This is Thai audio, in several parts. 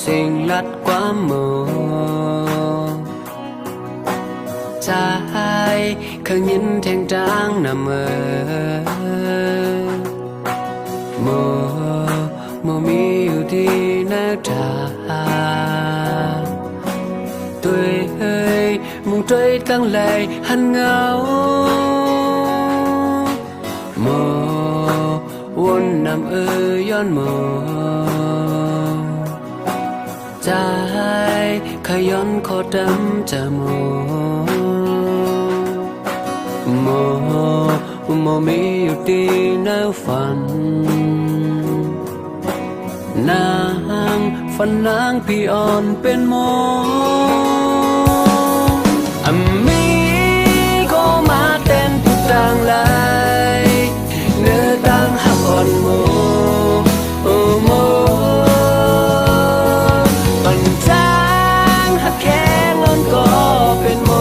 สิ่งลัดความใจเคยยินแทงจางนำมีอยู่ที่หน้าตาตัวเอ้ยมุงตัวตั้งไหลหันเงาวนนำย้อนใจขย้อนขอดำจะมีอยู่ดีในฝันนางฝันนางพี่อ่อนเป็นมีก็มาเต้นทุกต่างไหลเนื้อต่างหักอ่อนปันจางหักแข็งอ่อนก็เป็นหน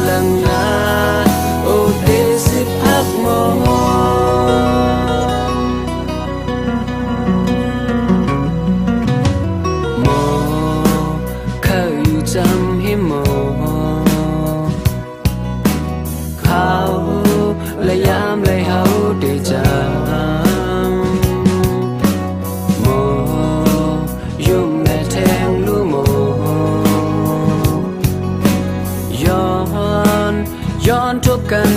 ลังนาโอเดสิพักเคยอยู่จำให้เขาและยามเลยเขาได้จำยุ่มแม่แทงลูกย้อนทบกัน